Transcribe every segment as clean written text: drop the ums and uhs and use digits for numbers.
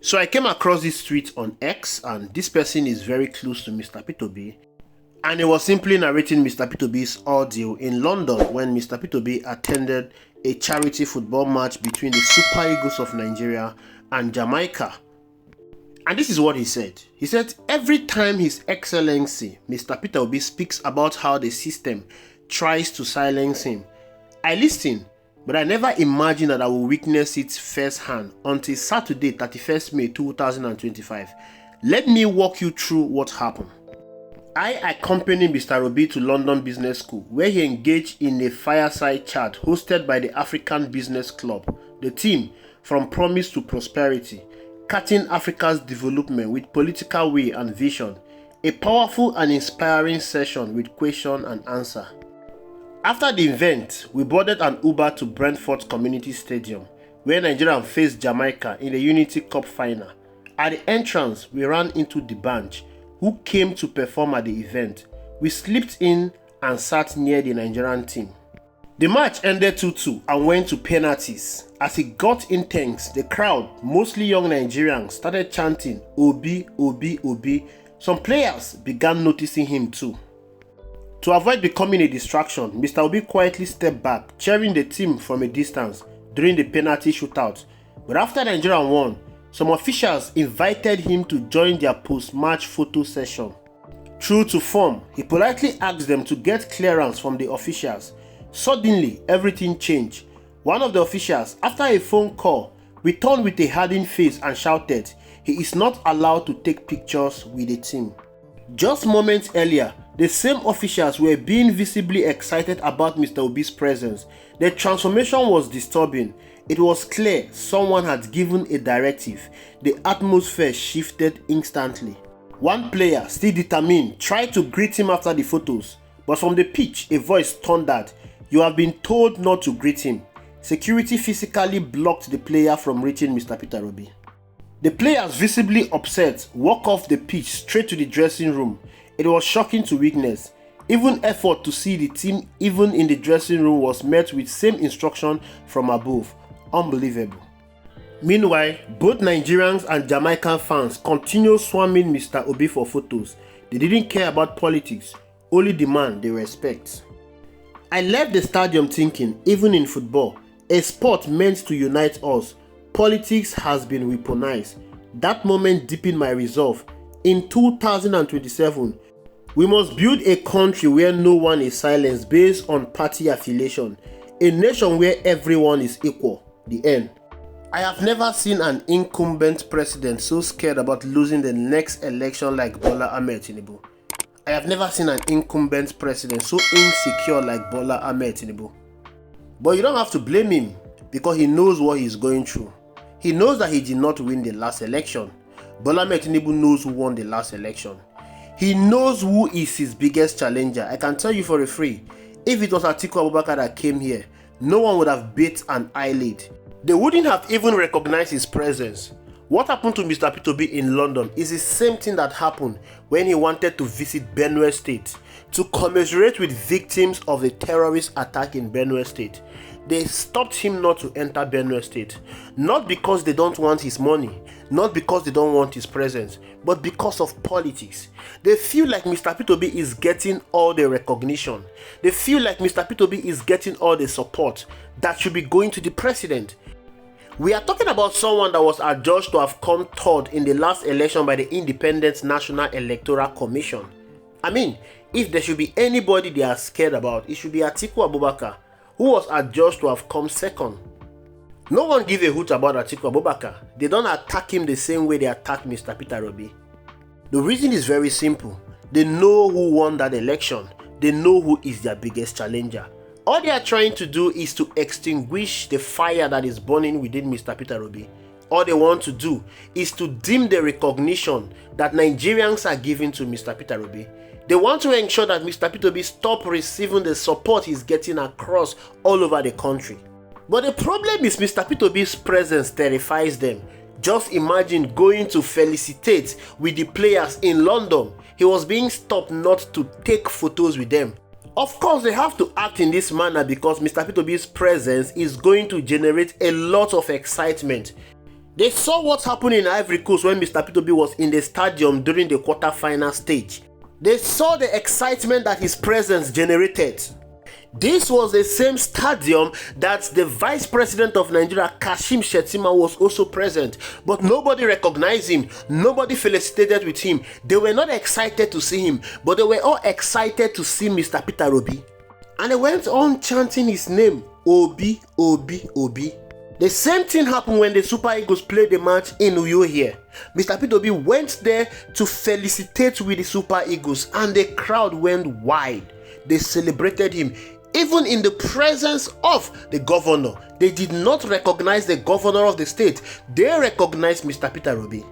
So I came across this tweet on X, and this person is very close to Mr. P2B, and it was simply narrating Mr. P2B's ordeal in London when Mr. P2B attended a charity football match between the Super Eagles of Nigeria and Jamaica. And this is what he said. He said, every time His Excellency Mr. P2B speaks about how the system tries to silence him, I listen, but I never imagined that I will witness it firsthand until Saturday, 31st May 2025. Let me walk you through what happened. I accompanied Mr. Obi to London Business School, where he engaged in a fireside chat hosted by the African Business Club, the team From Promise to Prosperity, Cutting Africa's Development with Political Will and Vision, a powerful and inspiring session with question and answer. After the event, we boarded an Uber to Brentford Community Stadium, where Nigeria faced Jamaica in the Unity Cup final. At the entrance, we ran into the band, who came to perform at the event. We slipped in and sat near the Nigerian team. The match ended 2-2 and went to penalties. As it got intense, the crowd, mostly young Nigerians, started chanting Obi, Obi, Obi. Some players began noticing him too. To avoid becoming a distraction, Mr. Obi quietly stepped back, cheering the team from a distance during the penalty shootout. But after Nigeria won, some officials invited him to join their post-match photo session. True to form, he politely asked them to get clearance from the officials. Suddenly, everything changed. One of the officials, after a phone call, returned with a hardened face and shouted, he is not allowed to take pictures with the team. Just moments earlier, the same officials were being visibly excited about Mr. Obi's presence. The transformation was disturbing. It was clear someone had given a directive. The atmosphere shifted instantly. One player, still determined, tried to greet him after the photos, but from the pitch, a voice thundered, "You have been told not to greet him." Security physically blocked the player from reaching Mr. Peter Obi. The players, visibly upset, walked off the pitch straight to the dressing room. It was shocking to witness. Even effort to see the team even in the dressing room was met with same instruction from above. Unbelievable. Meanwhile, both Nigerians and Jamaican fans continued swarming Mr. Obi for photos. They didn't care about politics, only the man they respect. I left the stadium thinking, even in football, a sport meant to unite us, politics has been weaponized. That moment deepened my resolve. In 2027, we must build a country where no one is silenced based on party affiliation, a nation where everyone is equal. The end. I have never seen an incumbent president so scared about losing the next election like Bola Ahmed Tinubu. I have never seen an incumbent president so insecure like Bola Ahmed Tinubu. But you don't have to blame him because he knows what he's going through. He knows that he did not win the last election. Bola Ahmed Tinubu knows who won the last election. He knows who is his biggest challenger. I can tell you for a free, if it was Atiku Abubakar that came here, no one would have bit an eyelid. They wouldn't have even recognized his presence. What happened to Mr. P2B in London is the same thing that happened when he wanted to visit Benue State to commiserate with victims of the terrorist attack in Benue State. They stopped him not to enter Benue State, not because they don't want his money, not because they don't want his presence, but because of politics. They feel like Mr. P2B is getting all the recognition. They feel like Mr. P2B is getting all the support that should be going to the president. We are talking about someone that was adjudged to have come third in the last election by the Independent National Electoral Commission. I mean, if there should be anybody they are scared about, it should be Atiku Abubakar, who was adjudged to have come second. No one give a hoot about Atiku Abubakar. They don't attack him the same way they attack Mr. Peter Obi. The reason is very simple. They know who won that election. They know who is their biggest challenger. All they are trying to do is to extinguish the fire that is burning within Mr. Peter Obi. All they want to do is to dim the recognition that Nigerians are giving to Mr. Peter Obi. They want to ensure that Mr. Peter Obi stop receiving the support he's getting across all over the country. But the problem is Mr. Peter Obi's presence terrifies them. Just imagine going to felicitate with the players in London. He was being stopped not to take photos with them. Of course, they have to act in this manner because Mr. P2B's presence is going to generate a lot of excitement. They saw what happened in Ivory Coast when Mr. P2B was in the stadium during the quarter-final stage. They saw the excitement that his presence generated. This was the same stadium that the Vice President of Nigeria, Kashim Shettima, was also present. But nobody recognized him. Nobody felicitated with him. They were not excited to see him, but they were all excited to see Mr. Peter Obi. And they went on chanting his name, Obi, Obi, Obi. The same thing happened when the Super Eagles played the match in Uyo here. Mr. P2B went there to felicitate with the Super Eagles and the crowd went wild. They celebrated him, even in the presence of the governor. They did not recognize the governor of the state. They recognized Mr. Peter Obi.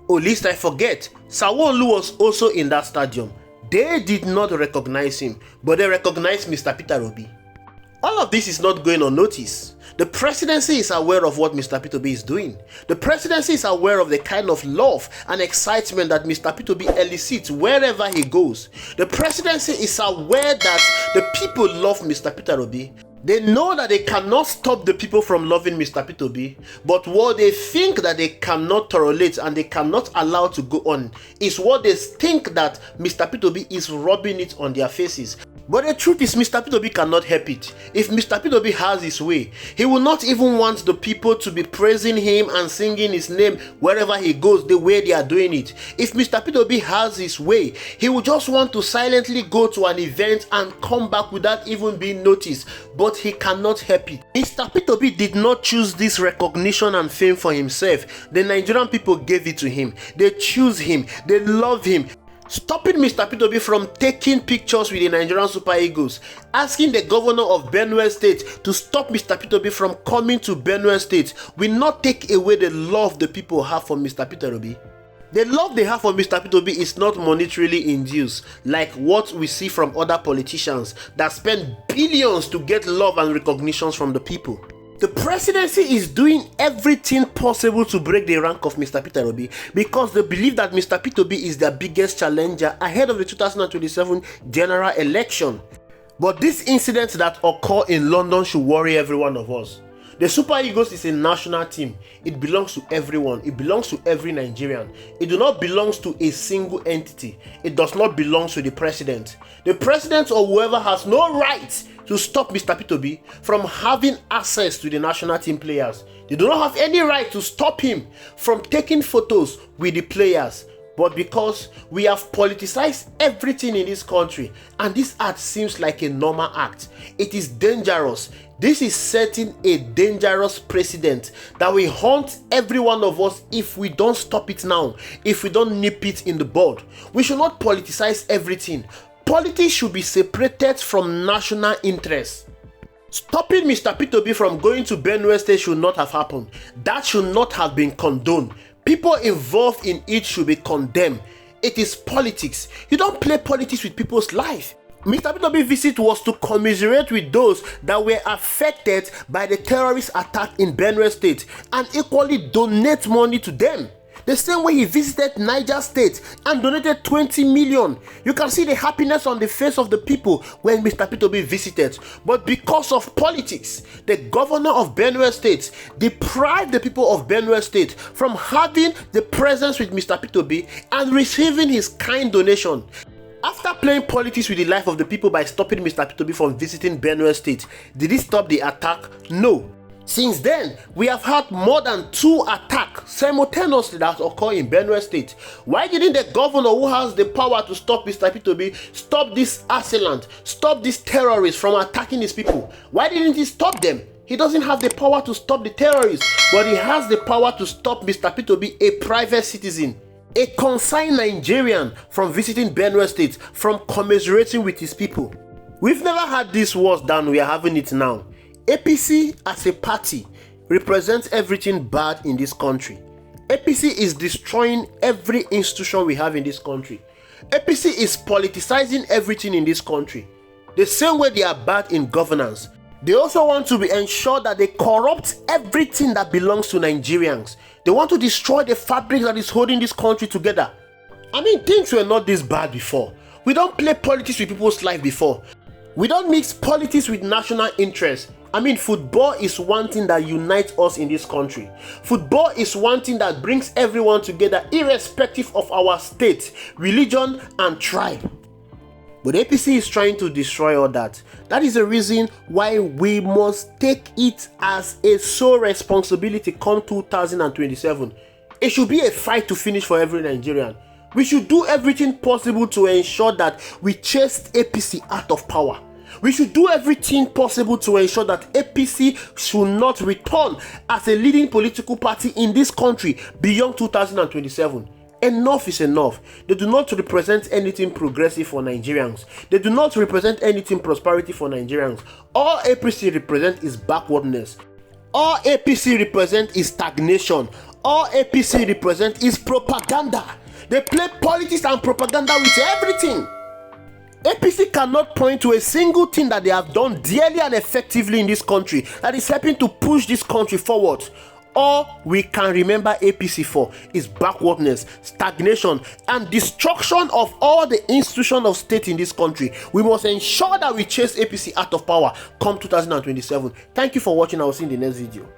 Oh, lest I forget, Sanwo-Olu was also in that stadium. They did not recognize him, but they recognized Mr. Peter Obi. All of this is not going unnoticed. The presidency is aware of what Mr. P2B is doing. The presidency is aware of the kind of love and excitement that Mr. P2B elicits wherever he goes. The presidency is aware that the people love Mr. Peter Obi. They know that they cannot stop the people from loving Mr. P2B, but what they think that they cannot tolerate and they cannot allow to go on is what they think that Mr. P2B is rubbing it on their faces. But the truth is, Mr. P2B cannot help it. If Mr. P2B has his way, he will not even want the people to be praising him and singing his name wherever he goes the way they are doing it. If Mr. P2B has his way, he will just want to silently go to an event and come back without even being noticed. But he cannot help it. Mr. P2B did not choose this recognition and fame for himself. The Nigerian people gave it to him. They choose him. They love him. Stopping Mr. P2B from taking pictures with the Nigerian Super Eagles, asking the governor of Benue State to stop Mr. P2B from coming to Benue State will not take away the love the people have for Mr. Peter Obi. The love they have for Mr. P2B is not monetarily induced, like what we see from other politicians that spend billions to get love and recognitions from the people. The presidency is doing everything possible to break the rank of Mr. Peter Obi because they believe that Mr. P2B is their biggest challenger ahead of the 2027 general election. But this incident that occurred in London should worry every one of us. The Super Eagles is a national team. It belongs to everyone. It belongs to every Nigerian. It does not belong to a single entity. It does not belong to the president. The president or whoever has no right to stop Mr. P2B from having access to the national team players. They do not have any right to stop him from taking photos with the players. But because we have politicized everything in this country and this act seems like a normal act, it is dangerous. This is setting a dangerous precedent that will haunt every one of us if we don't stop it now, if we don't nip it in the bud. We should not politicize everything. Politics should be separated from national interests. Stopping Mr. P2B from going to Benue State should not have happened. That should not have been condoned. People involved in it should be condemned. It is politics. You don't play politics with people's life. Mr. P2B's visit was to commiserate with those that were affected by the terrorist attack in Benue State and equally donate money to them. The same way he visited Niger State and donated 20 million. You can see the happiness on the face of the people when Mr. P2B visited. But because of politics, the governor of Benue State deprived the people of Benue State from having the presence with Mr. P2B and receiving his kind donation. After playing politics with the life of the people by stopping Mr. P2B from visiting Benue State, did he stop the attack? No. Since then, we have had more than 2 attacks simultaneously that occur in Benue State. Why didn't the governor who has the power to stop Mr. P2B stop this assailant, stop these terrorists from attacking his people? Why didn't he stop them? He doesn't have the power to stop the terrorists, but he has the power to stop Mr. P2B, a private citizen, a consigned Nigerian, from visiting Benue State, from commiserating with his people. We've never had this worse than we are having it now. APC as a party represents everything bad in this country. APC is destroying every institution we have in this country. APC is politicizing everything in this country. The same way they are bad in governance, they also want to ensure that they corrupt everything that belongs to Nigerians. They want to destroy the fabric that is holding this country together. I mean, things were not this bad before. We don't play politics with people's life before. We don't mix politics with national interests. I mean, football is one thing that unites us in this country. Football is one thing that brings everyone together, irrespective of our state, religion, and tribe. But APC is trying to destroy all that. That is the reason why we must take it as a sole responsibility come 2027. It should be a fight to finish for every Nigerian. We should do everything possible to ensure that we chase APC out of power. We should do everything possible to ensure that APC should not return as a leading political party in this country beyond 2027. Enough is enough. They do not represent anything progressive for Nigerians. They do not represent anything prosperity for Nigerians. All APC represent is backwardness. All APC represent is stagnation. All APC represent is propaganda. They play politics and propaganda with everything. APC cannot point to a single thing that they have done dearly and effectively in this country that is helping to push this country forward. All we can remember APC for is backwardness, stagnation, and destruction of all the institutions of state in this country. We must ensure that we chase APC out of power come 2027. Thank you for watching. I will see you in the next video.